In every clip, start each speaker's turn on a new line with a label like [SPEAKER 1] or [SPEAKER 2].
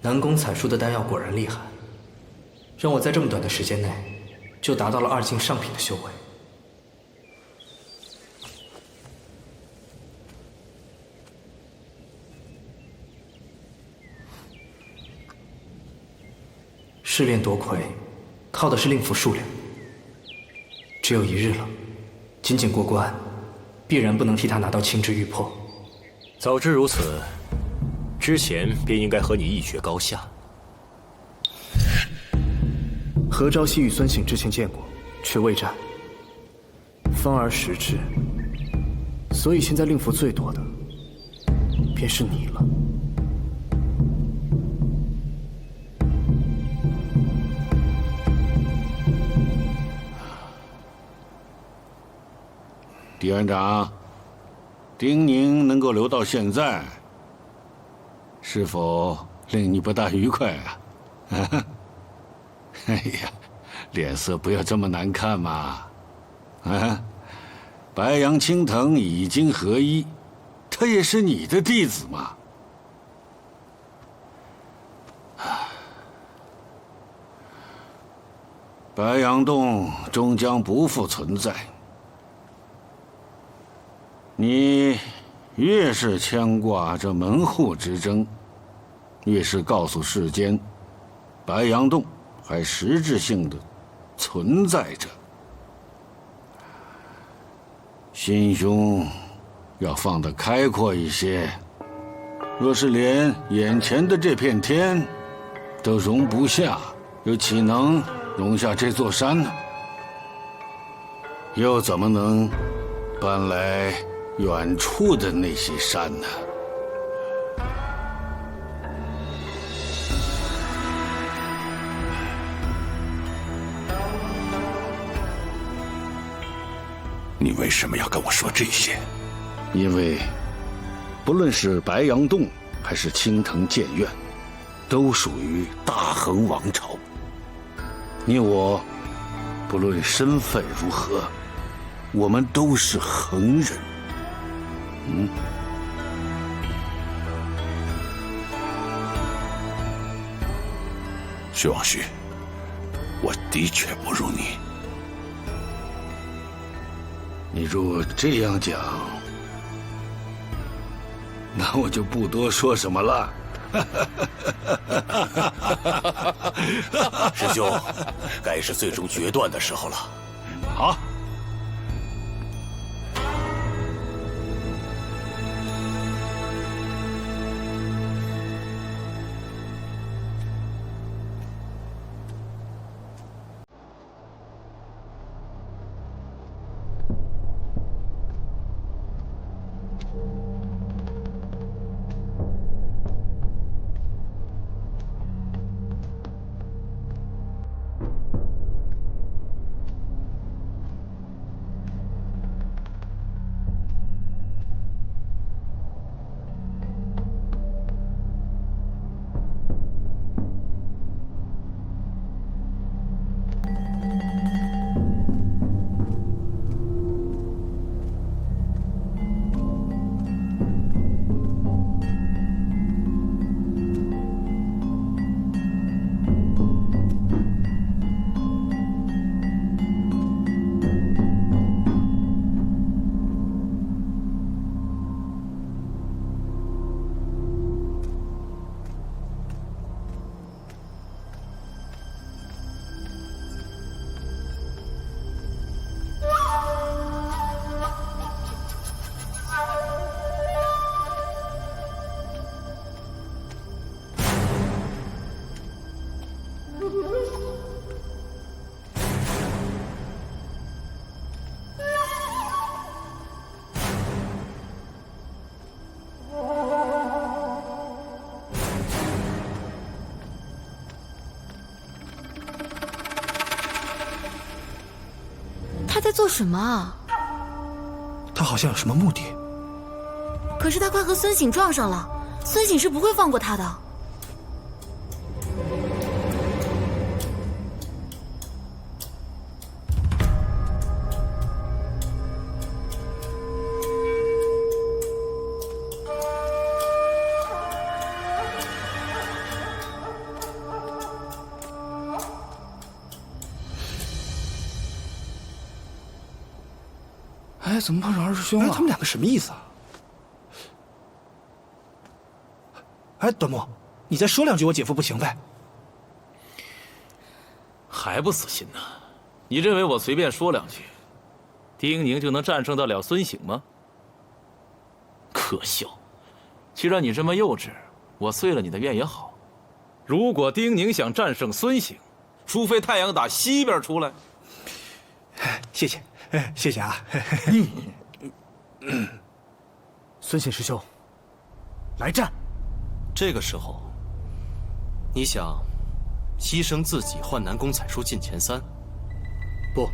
[SPEAKER 1] 南宫采输的丹药果然厉害，让我在这么短的时间内就达到了2境上品的修为。试炼夺魁，靠的是令符数量，只有1日了，仅仅过关，必然不能替他拿到青之玉魄。
[SPEAKER 2] 早知如此，之前便应该和你一决高下。
[SPEAKER 1] 何朝夕与孙醒之前见过，却未战，方而识之。所以现在令符最多的，便是你了。
[SPEAKER 3] 狄院长，丁宁能够留到现在，是否令你不大愉快啊？哎呀，脸色不要这么难看嘛！啊，白杨青藤已经合一，他也是你的弟子嘛。白杨洞终将不复存在。你越是牵挂这门户之争，越是告诉世间，白杨洞还实质性的存在着。心胸要放得开阔一些。若是连眼前的这片天都容不下，又岂能容下这座山呢？又怎么能搬来远处的那些山呢？
[SPEAKER 4] 你为什么要跟我说这些？
[SPEAKER 3] 因为不论是白杨洞还是青藤剑院，都属于大恒王朝。你我不论身份如何，我们都是恒人。
[SPEAKER 4] 徐望旭，我的确不如你。
[SPEAKER 3] 你若这样讲，那我就不多说什么了。
[SPEAKER 2] 师兄，该是最终决断的时候了。
[SPEAKER 3] 好。
[SPEAKER 5] 他在做什么啊？
[SPEAKER 1] 他好像有什么目的。
[SPEAKER 5] 可是他快和孙醒撞上了，孙醒是不会放过他的。
[SPEAKER 1] 哎，怎么碰上二师兄了？他们两个什么意思啊？哎，端木，你再说两句，我姐夫不行呗？
[SPEAKER 6] 还不死心呢？你认为我随便说两句，丁宁就能战胜得了孙醒吗？可笑！既然你这么幼稚，我遂了你的愿也好。如果丁宁想战胜孙醒，除非太阳打西边出来。
[SPEAKER 1] 谢谢。谢谢啊！孙显师兄，来战！
[SPEAKER 7] 这个时候，你想牺牲自己换南宫彩书进前3？
[SPEAKER 1] 不，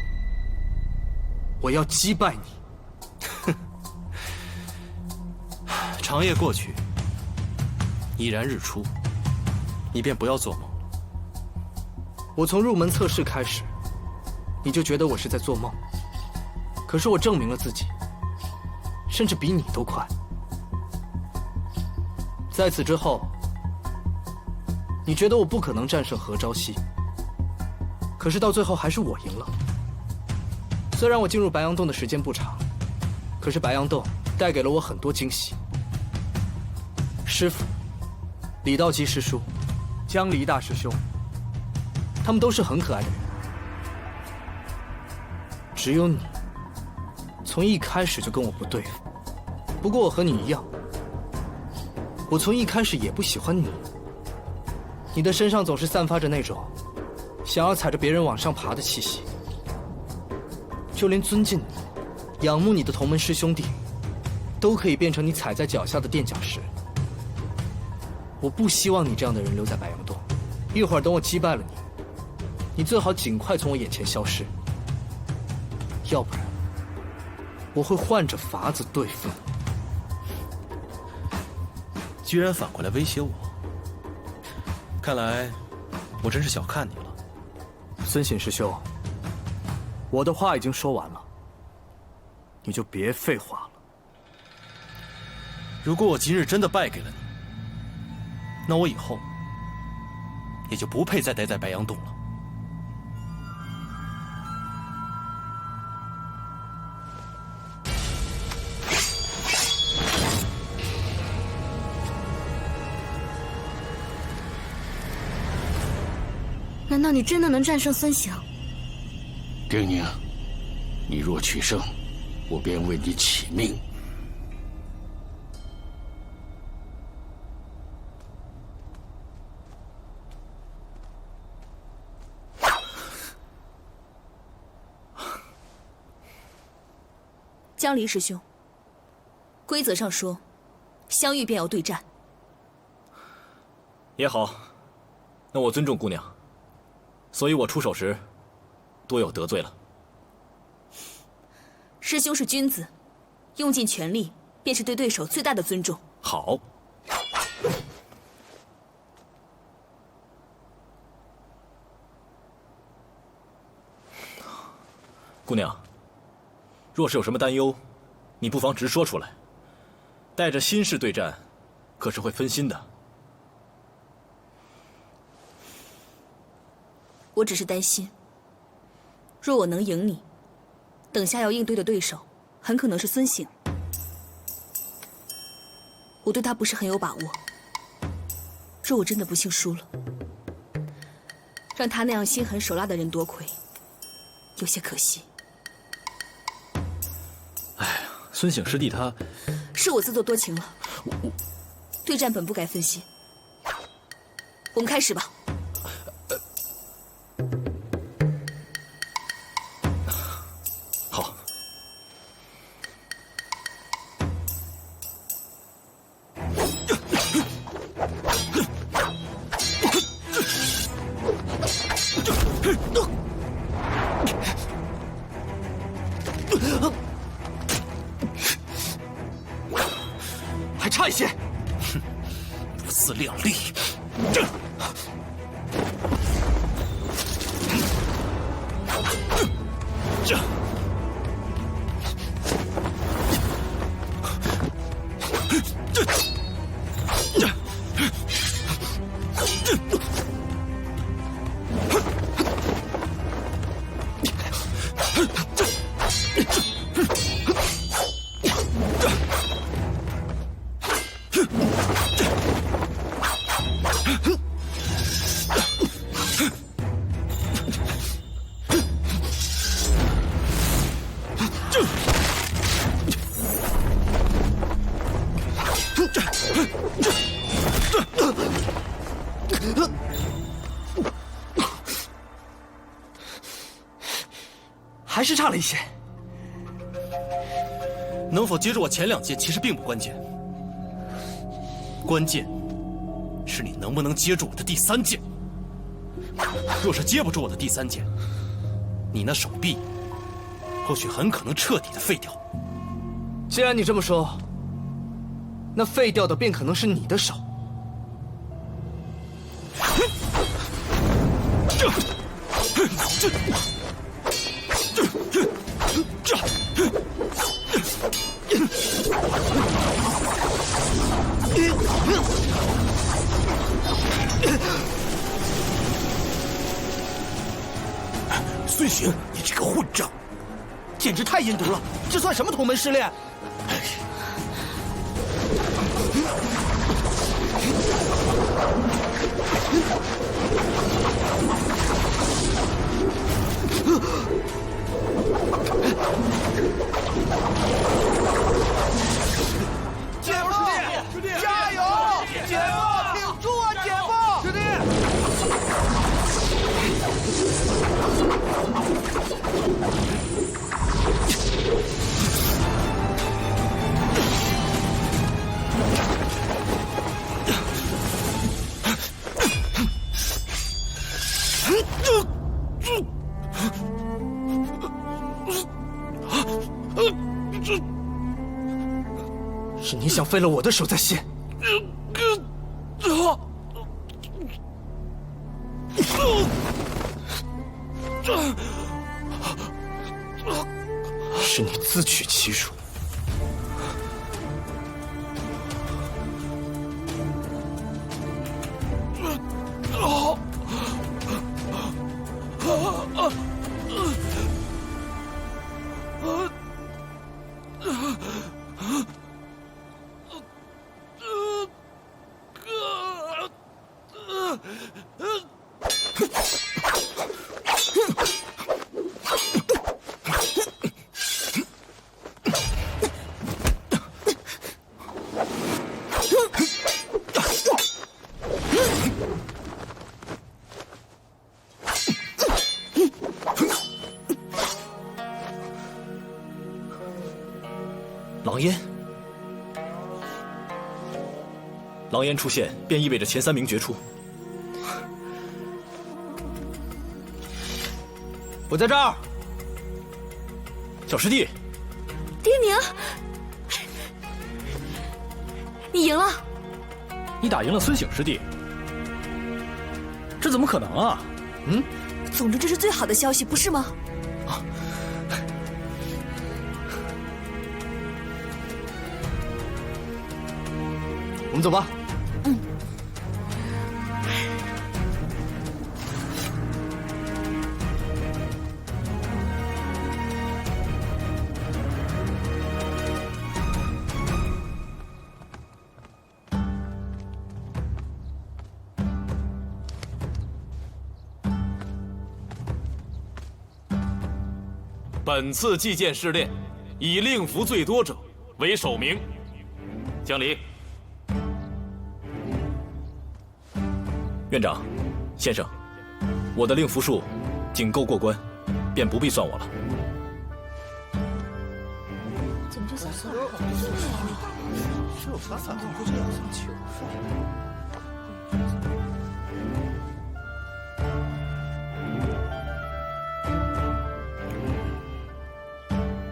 [SPEAKER 1] 我要击败你。
[SPEAKER 7] 长夜过去，已然日出，你便不要做梦了。
[SPEAKER 1] 我从入门测试开始，你就觉得我是在做梦。可是我证明了自己，甚至比你都快。在此之后，你觉得我不可能战胜何朝夕，可是到最后还是我赢了。虽然我进入白杨洞的时间不长，可是白杨洞带给了我很多惊喜。师父、李道基师叔、江离大师兄，他们都是很可爱的人，只有你。从一开始就跟我不对付，不过我和你一样，我从一开始也不喜欢你。你的身上总是散发着那种想要踩着别人往上爬的气息，就连尊敬你、仰慕你的同门师兄弟，都可以变成你踩在脚下的垫脚石。我不希望你这样的人留在白杨洞，一会儿等我击败了你，你最好尽快从我眼前消失，要不然我会换着法子对付你。
[SPEAKER 7] 居然反过来威胁我，看来我真是小看你了。
[SPEAKER 1] 孙显师兄，我的话已经说完了，你就别废话了。
[SPEAKER 7] 如果我今日真的败给了你，那我以后也就不配再待在白杨洞了。
[SPEAKER 5] 难道你真的能战胜孙醒？
[SPEAKER 3] 丁宁，你若取胜，我便为你起命。
[SPEAKER 8] 江离师兄，规则上说，相遇便要对战。
[SPEAKER 2] 也好，那我尊重姑娘，所以我出手时多有得罪了。
[SPEAKER 8] 师兄是君子，用尽全力便是对对手最大的尊重。
[SPEAKER 2] 好。姑娘，若是有什么担忧，你不妨直说出来。带着心事对战，可是会分心的。
[SPEAKER 8] 我只是担心，若我能赢你，等下要应对的对手很可能是孙醒。我对他不是很有把握，若我真的不幸输了，让他那样心狠手辣的人夺魁，有些可惜。
[SPEAKER 2] 哎呀，孙醒师弟他……
[SPEAKER 8] 是我自作多情了。对战本不该分心。我们开始吧。
[SPEAKER 2] 好。
[SPEAKER 7] 还差一些。哼，不自量力。
[SPEAKER 1] 还是差了一些。
[SPEAKER 7] 能否接住我前2剑其实并不关键，关键是你能不能接住我的第3剑。若是接不住我的第3剑，你那手臂或许很可能彻底的废掉。
[SPEAKER 1] 既然你这么说，那废掉的便可能是你的手。
[SPEAKER 4] 孙行，你这个混账，
[SPEAKER 1] 简直太阴毒了！这算什么同门师恋？
[SPEAKER 9] 姐夫，师弟，加油！姐夫，挺住啊，姐夫！师弟。
[SPEAKER 1] 是你想废了我的手在先。是你自取其辱。
[SPEAKER 2] 狼烟，狼烟出现便意味着前3名决出。
[SPEAKER 1] 我在这儿。
[SPEAKER 2] 小师弟，
[SPEAKER 8] 爹娘，你赢了。
[SPEAKER 2] 你打赢了孙醒师弟，这怎么可能啊？
[SPEAKER 8] 总之这是最好的消息，不是吗？
[SPEAKER 1] 我们走吧。
[SPEAKER 6] 本次祭剑试炼，以令符最多者为首名。江离，
[SPEAKER 2] 院长，先生，我的令符数仅够过关，便不必算我了。
[SPEAKER 5] 怎么就算了？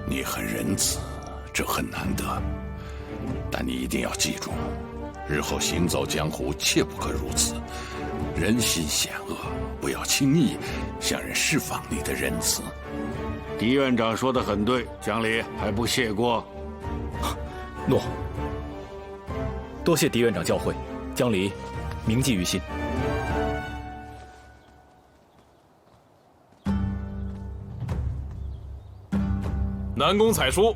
[SPEAKER 4] 你你很仁慈，这很难得。但你一定要记住，日后行走江湖，切不可如此。人心险恶，不要轻易向人释放你的仁慈。
[SPEAKER 3] 狄院长说的很对，江离还不谢过？
[SPEAKER 2] 诺。多谢狄院长教诲，江离铭记于心。
[SPEAKER 6] 南宫采书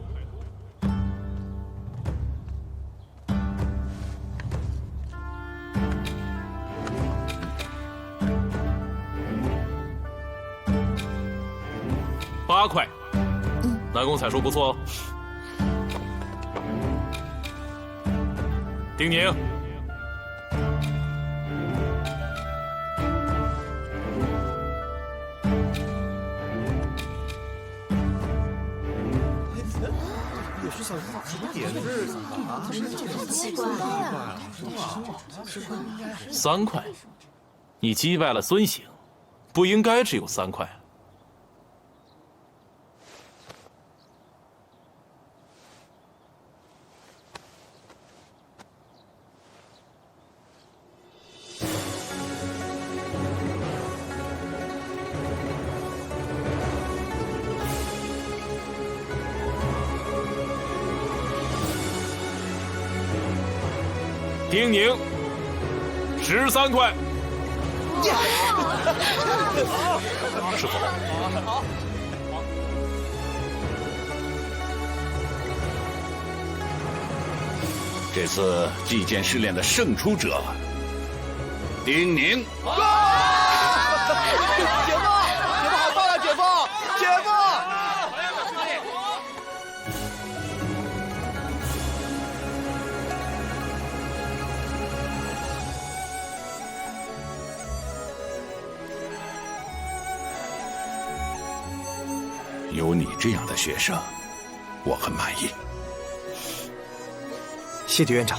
[SPEAKER 6] ，8块。南宫采书不错哦。丁宁，3块，你击败了孙行，不应该只有3块。丁宁，13块。
[SPEAKER 2] 师傅，
[SPEAKER 4] 这次祭剑试炼的胜出者，丁宁。
[SPEAKER 9] 姐夫，姐夫好棒啊！姐夫，姐夫。
[SPEAKER 4] 有你这样的学生，我很满意。
[SPEAKER 1] 谢狄院长。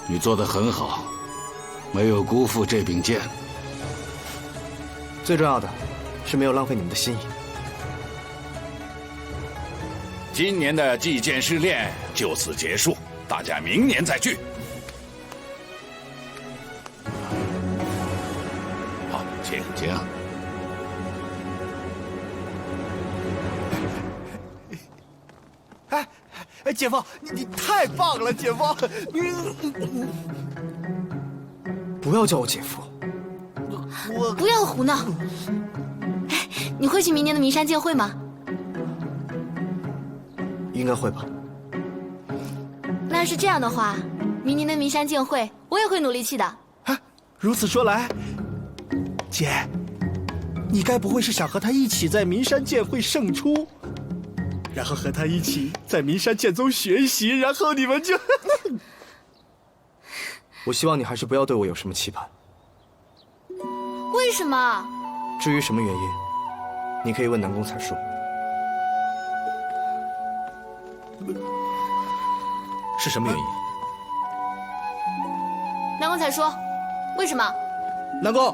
[SPEAKER 3] 你做得很好，没有辜负这柄剑。
[SPEAKER 1] 最重要的是没有浪费你们的心意。
[SPEAKER 4] 今年的祭剑试炼就此结束，大家明年再聚。好，请。
[SPEAKER 9] 哎，姐夫，你太棒了，姐夫！
[SPEAKER 1] 不要叫我姐夫。
[SPEAKER 5] 不要胡闹！哎，你会去明年的名山剑会吗？
[SPEAKER 1] 应该会吧。
[SPEAKER 5] 那要是这样的话，明年的名山剑会我也会努力去的。
[SPEAKER 9] 啊，如此说来，姐，你该不会是想和他一起在名山剑会胜出？然后和他一起在名山剑宗学习，然后你们就……
[SPEAKER 1] 我希望你还是不要对我有什么期盼。
[SPEAKER 5] 为什么？
[SPEAKER 1] 至于什么原因，你可以问南宫采树。
[SPEAKER 2] 是什么原因？
[SPEAKER 5] 南宫采树，为什么？
[SPEAKER 9] 南宫，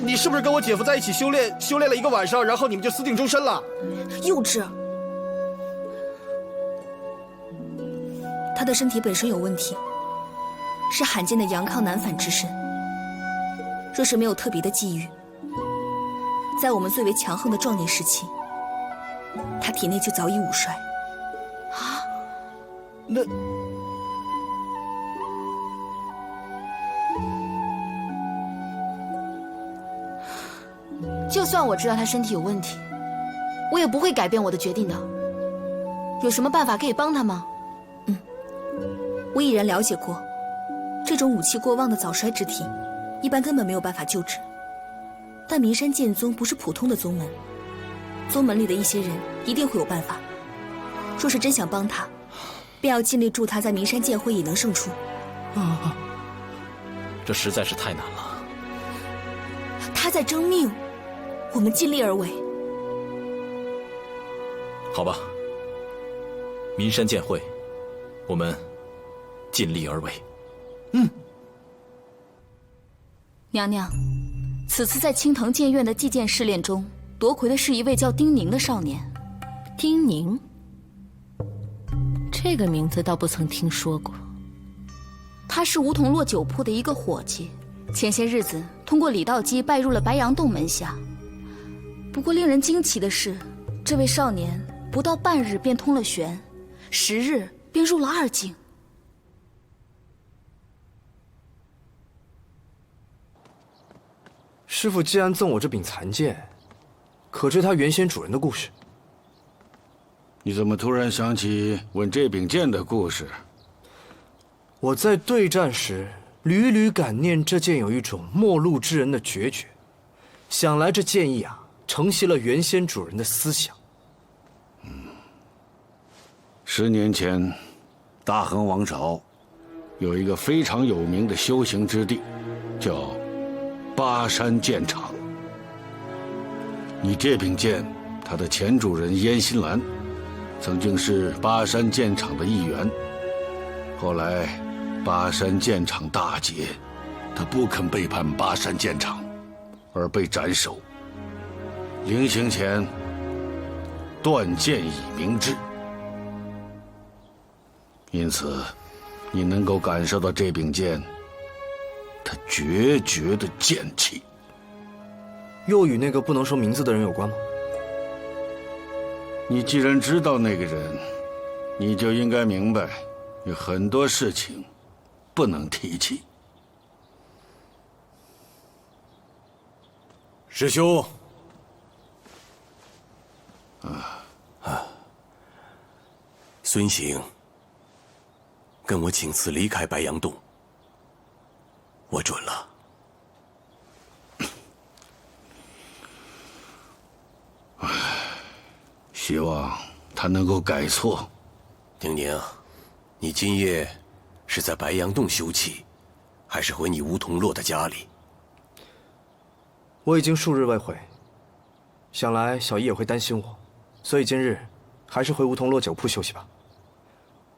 [SPEAKER 9] 你是不是跟我姐夫在一起修炼了1个晚上，然后你们就私定终身了？
[SPEAKER 8] 幼稚。他的身体本身有问题，是罕见的阳亢难返之身。若是没有特别的际遇，在我们最为强横的壮年时期，他体内就早已五衰。
[SPEAKER 9] 啊，那
[SPEAKER 5] 就算我知道他身体有问题，我也不会改变我的决定的。有什么办法可以帮他吗？
[SPEAKER 8] 我已然了解过，这种武气过旺的早衰之体，一般根本没有办法救治。但名山剑宗不是普通的宗门，宗门里的一些人一定会有办法。若是真想帮他，便要尽力助他在名山剑会也能胜出。
[SPEAKER 2] 这实在是太难了。
[SPEAKER 8] 他在争命，我们尽力而为。
[SPEAKER 2] 好吧，名山剑会，我们尽力而为。
[SPEAKER 5] 娘娘，此次在青藤剑院的祭剑试炼中，夺魁的是一位叫丁宁的少年。
[SPEAKER 10] 丁宁，这个名字倒不曾听说过。
[SPEAKER 5] 他是梧桐落酒铺的一个伙计，前些日子通过李道基拜入了白杨洞门下。不过令人惊奇的是，这位少年不到半日便通了玄，10日便入了2境。
[SPEAKER 1] 师傅既然赠我这柄残剑，可知他原先主人的故事？
[SPEAKER 3] 你怎么突然想起问这柄剑的故事？
[SPEAKER 1] 我在对战时屡屡感念这剑有一种陌路之人的决绝，想来这剑意承袭了原先主人的思想。
[SPEAKER 3] 10年前，大恒王朝有一个非常有名的修行之地，叫巴山剑场。你这柄剑，它的前主人燕心兰，曾经是巴山剑场的一员。后来，巴山剑场大捷，他不肯背叛巴山剑场，而被斩首。临行前，断剑以明志。因此，你能够感受到这柄剑，它决绝的剑气。
[SPEAKER 1] 又与那个不能说名字的人有关吗？
[SPEAKER 3] 你既然知道那个人，你就应该明白，有很多事情不能提起。
[SPEAKER 7] 师兄，孙行跟我请辞离开白杨洞，我准了。
[SPEAKER 3] 希望他能够改错。
[SPEAKER 7] 丁宁，你今夜是在白杨洞休憩，还是回你梧桐落的家里？
[SPEAKER 1] 我已经数日未回，想来小姨也会担心我，所以今日还是回梧桐落酒铺休息吧。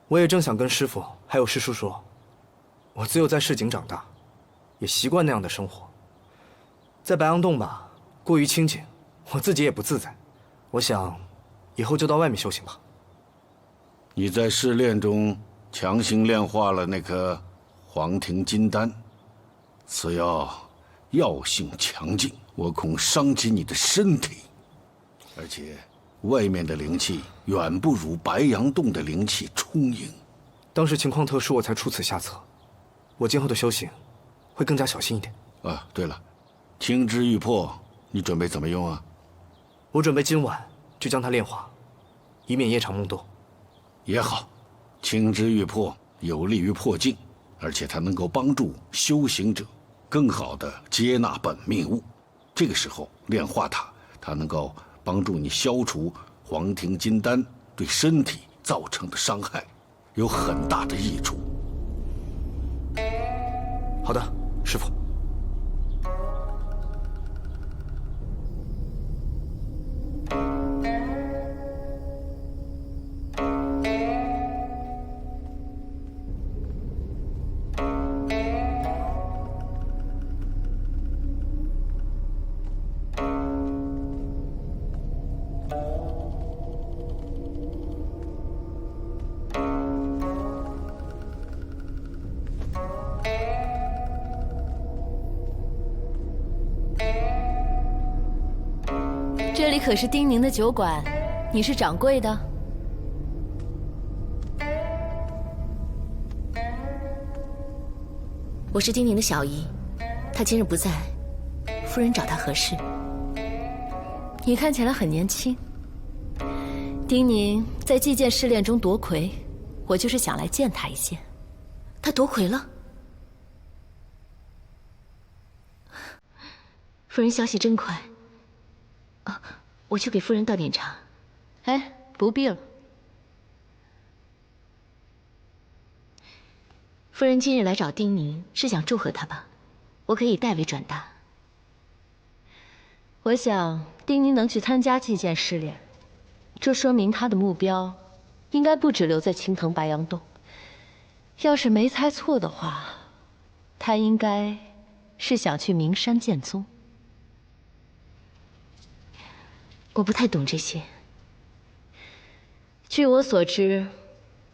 [SPEAKER 1] 我也正想跟师父还有师叔说，我自幼在市井长大，也习惯那样的生活。在白杨洞吧，过于清静，我自己也不自在。我想，以后就到外面修行吧。
[SPEAKER 3] 你在试炼中强行炼化了那颗黄庭金丹，此药性强劲，我恐伤及你的身体。而且，外面的灵气远不如白杨洞的灵气充盈。
[SPEAKER 1] 当时情况特殊，我才出此下策。我今后的修行会更加小心一点。
[SPEAKER 3] 啊，对了，青之玉魄，你准备怎么用啊？
[SPEAKER 1] 我准备今晚就将它炼化，以免夜长梦多。
[SPEAKER 3] 也好，青之玉魄有利于破境，而且它能够帮助修行者更好地接纳本命物。这个时候炼化它，它能够帮助你消除黄庭金丹对身体造成的伤害，有很大的益处。
[SPEAKER 1] 好的，师父。
[SPEAKER 10] 这里可是丁宁的酒馆，你是掌柜的？
[SPEAKER 5] 我是丁宁的小姨，她今日不在，夫人找她何事？
[SPEAKER 10] 你看起来很年轻。丁宁在祭剑试炼中夺魁，我就是想来见他一见。
[SPEAKER 5] 她夺魁了？夫人消息真快。啊，我去给夫人倒点茶。
[SPEAKER 10] 哎，不必了。
[SPEAKER 5] 夫人今日来找丁宁，是想祝贺她吧？我可以代为转达。
[SPEAKER 10] 我想丁宁能去参加祭剑试炼，这说明他的目标应该不止留在青藤白杨洞。要是没猜错的话，他应该是想去名山剑宗。
[SPEAKER 5] 我不太懂这些。
[SPEAKER 10] 据我所知，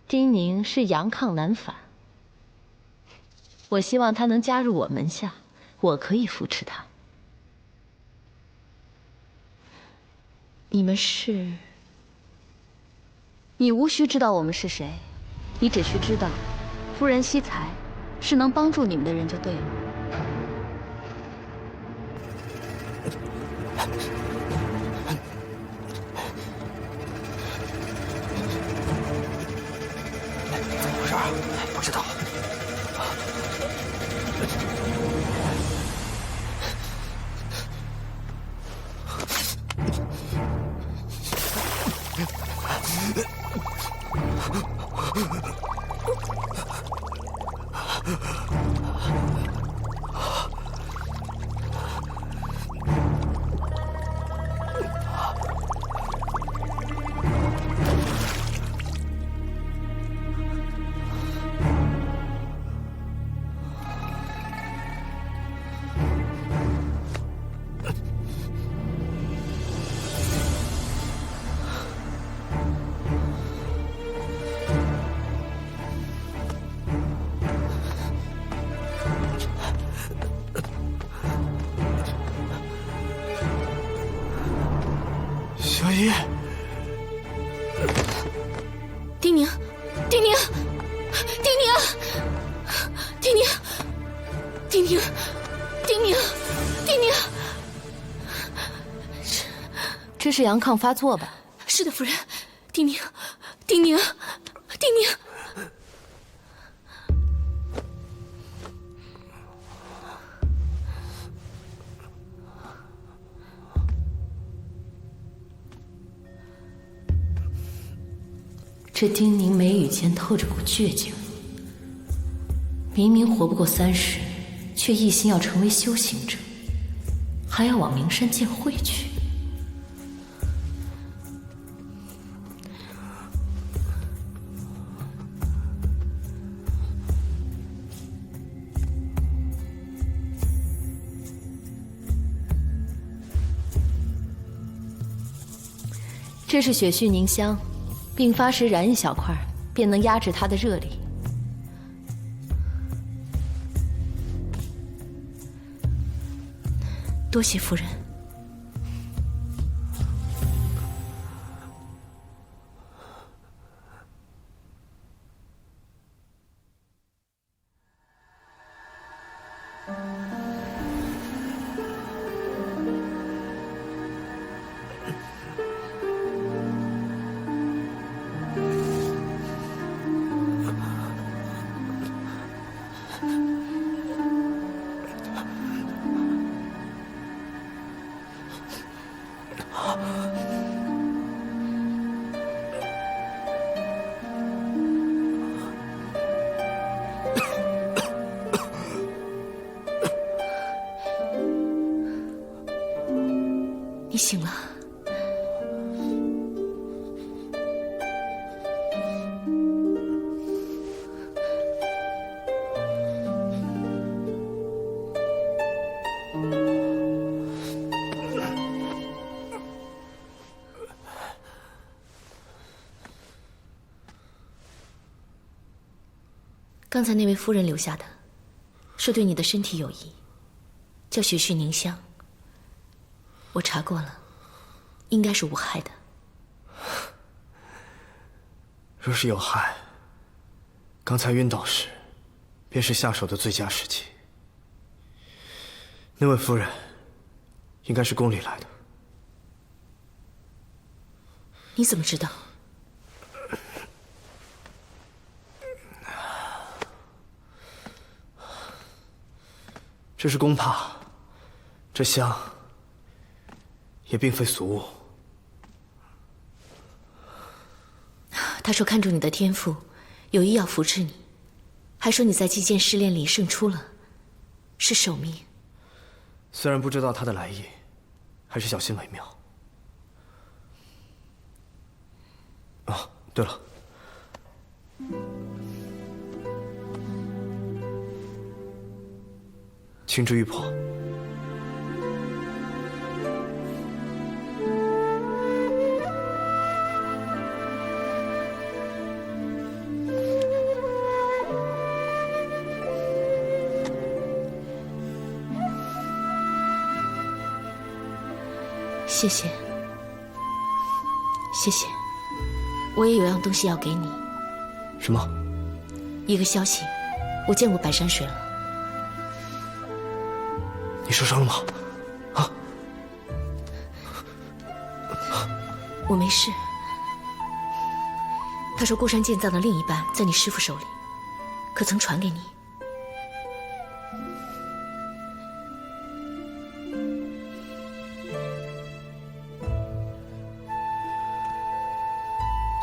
[SPEAKER 10] 丁宁是阳亢难返，我希望他能加入我门下，我可以扶持他。你们是？
[SPEAKER 5] 你无需知道我们是谁，你只需知道，夫人惜才是能帮助你们的人就对了。
[SPEAKER 1] 怎么回事？不知道。小姨，
[SPEAKER 5] 丁宁，丁宁，丁宁，丁宁，丁宁，丁宁，丁宁，
[SPEAKER 10] 这是阳亢发作吧？
[SPEAKER 5] 是的，夫人。丁宁，丁宁，丁宁。
[SPEAKER 10] 这丁宁眉宇间透着股倔强，明明活不过30，却一心要成为修行者，还要往名山见慧去。这是血续凝香。病发时燃一小块，便能压制它的热力。
[SPEAKER 8] 多谢夫人。你醒了。刚才那位夫人留下的，说对你的身体有益，叫血续凝香。我查过了，应该是无害的。
[SPEAKER 1] 若是有害，刚才晕倒时，便是下手的最佳时机。那位夫人，应该是宫里来的。
[SPEAKER 8] 你怎么知道？
[SPEAKER 1] 这是宫帕，这香也并非俗物。
[SPEAKER 8] 他说看中你的天赋，有意要扶持你，还说你在击剑试炼里胜出了，是首命。
[SPEAKER 1] 虽然不知道他的来意，还是小心为妙。啊，对了，青之玉魄。
[SPEAKER 5] 谢谢，谢谢。我也有样东西要给你。
[SPEAKER 1] 什么？
[SPEAKER 5] 一个消息，我见过白山水了。
[SPEAKER 1] 你受伤了吗？啊？
[SPEAKER 5] 我没事。他说孤山剑藏的另一半在你师父手里，可曾传给你？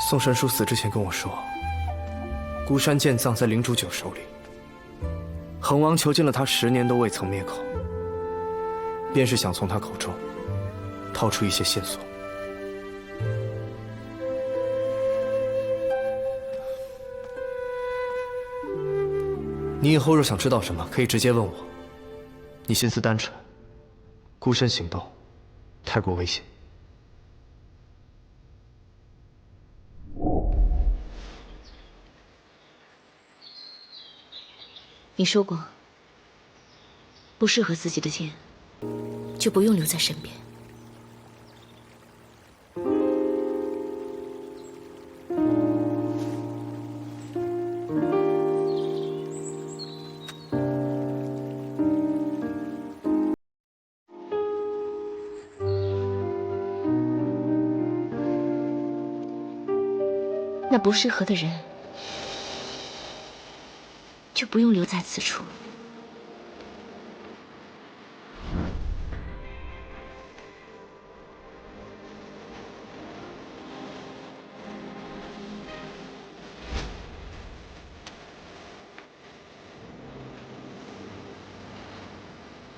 [SPEAKER 1] 宋神书死之前跟我说，孤山剑藏在灵主九手里，恒王囚禁了他10年都未曾灭口，便是想从他口中套出一些线索。你以后若想知道什么，可以直接问我。你心思单纯，孤身行动，太过危险。
[SPEAKER 5] 你说过，不适合自己的剑，就不用留在身边。那不适合的人，就不用留在此处。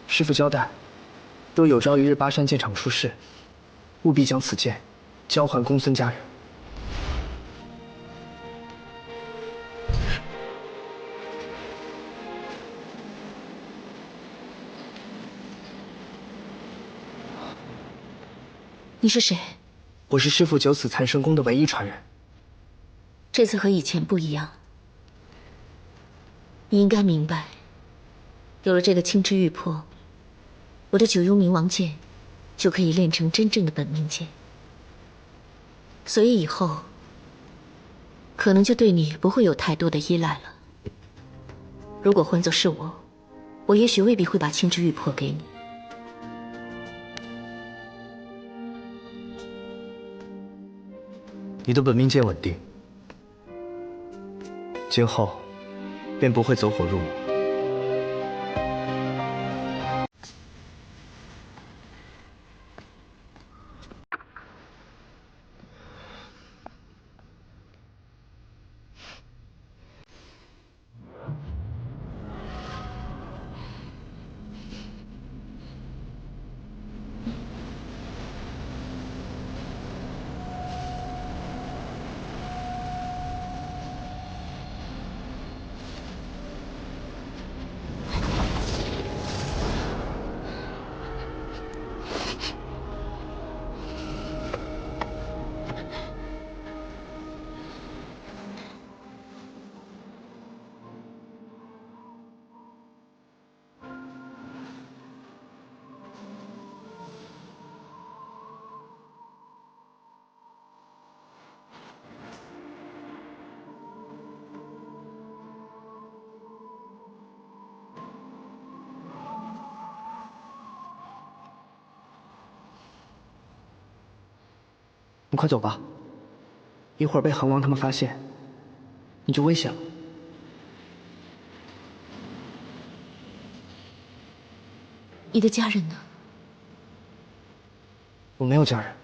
[SPEAKER 9] 师父交代，若有朝一日巴山剑场出事，务必将此剑交还公孙家人。
[SPEAKER 5] 你是谁？
[SPEAKER 9] 我是师父九死残神功的唯一传人。
[SPEAKER 5] 这次和以前不一样，你应该明白，有了这个青之玉魄，我的九幽冥王剑就可以练成真正的本命剑，所以以后可能就对你不会有太多的依赖了。如果换作是我也许未必会把青之玉魄给你。
[SPEAKER 1] 你的本命剑稳定，今后便不会走火入魔。
[SPEAKER 9] 你快走吧，一会儿被恒王他们发现，你就危险了。
[SPEAKER 5] 你的家人呢？
[SPEAKER 9] 我没有家人。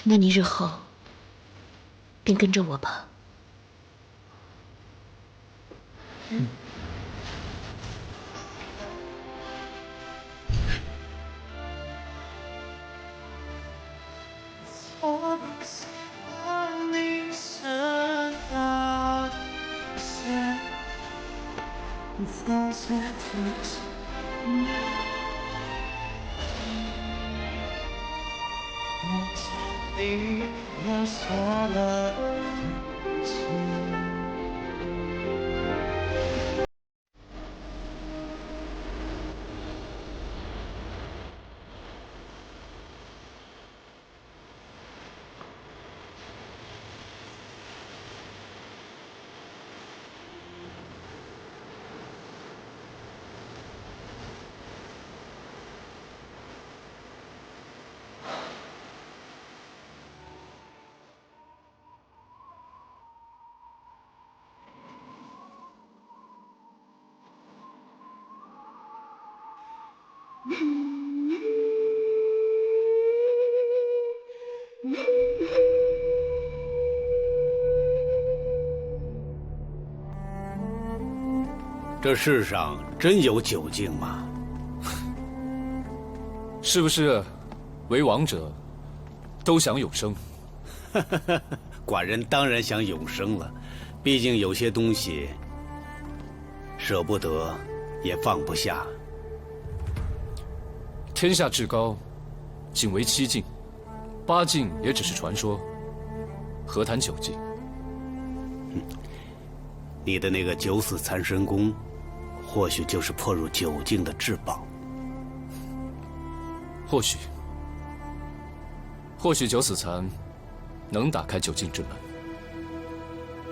[SPEAKER 5] 那你日后便跟着我吧。
[SPEAKER 9] 嗯。
[SPEAKER 11] 这世上真有酒境吗？
[SPEAKER 12] 是不是为王者都想永生？
[SPEAKER 11] 寡人当然想永生了，毕竟有些东西舍不得，也放不下。
[SPEAKER 12] 天下至高，仅为7境，8境也只是传说，何谈9境？
[SPEAKER 11] 你的那个九死残神功，或许就是破入9境的至宝。
[SPEAKER 12] 或许九死残能打开9境之门。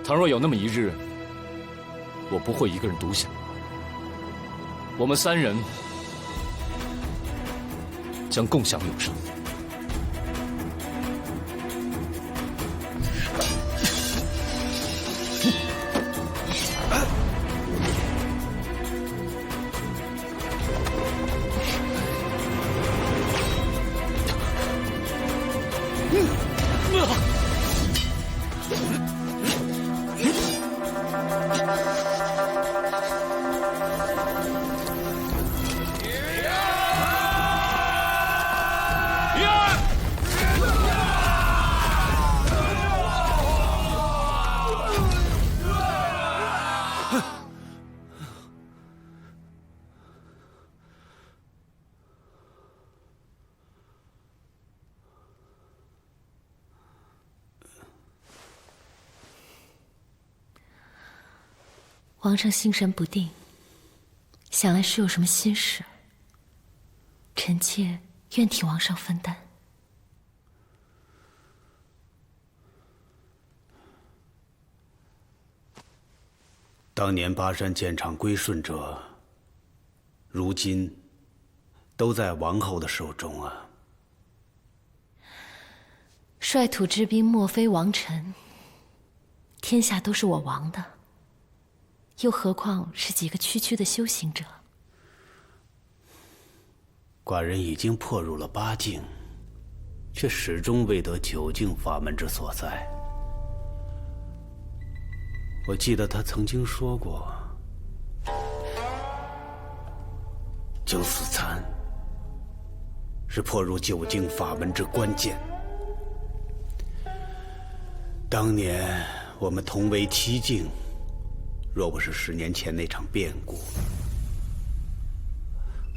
[SPEAKER 12] 倘若有那么一日，我不会一个人独享，我们3人将共享永生。
[SPEAKER 10] 皇上心神不定，想来是有什么心事。臣妾愿替皇上分担。
[SPEAKER 11] 当年巴山剑场归顺者，如今都在王后的手中啊。
[SPEAKER 10] 率土之滨莫非王臣，天下都是我王的。又何况是几个区区的修行者？
[SPEAKER 11] 寡人已经破入了8境，却始终未得9境法门之所在。我记得他曾经说过，九死残是破入9境法门之关键。当年我们同为7境。若不是10年前那场变故，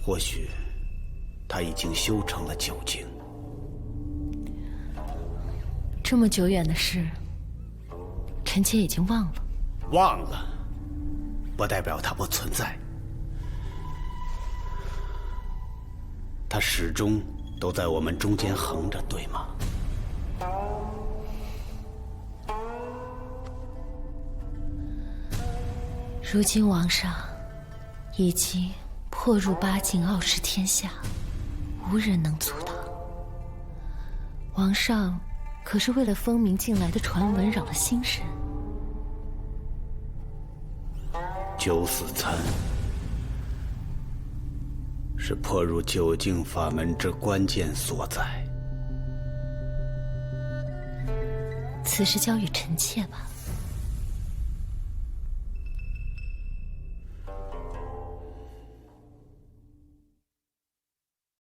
[SPEAKER 11] 或许他已经修成了9境。
[SPEAKER 10] 这么久远的事，臣妾已经忘了。
[SPEAKER 11] 忘了，不代表他不存在。他始终都在我们中间横着，对吗？
[SPEAKER 10] 如今王上已经破入8境，傲视天下，无人能阻挡。王上可是为了风鸣进来的传闻扰了心神。
[SPEAKER 11] 九死残是破入9境法门之关键所在。
[SPEAKER 10] 此事交与臣妾吧。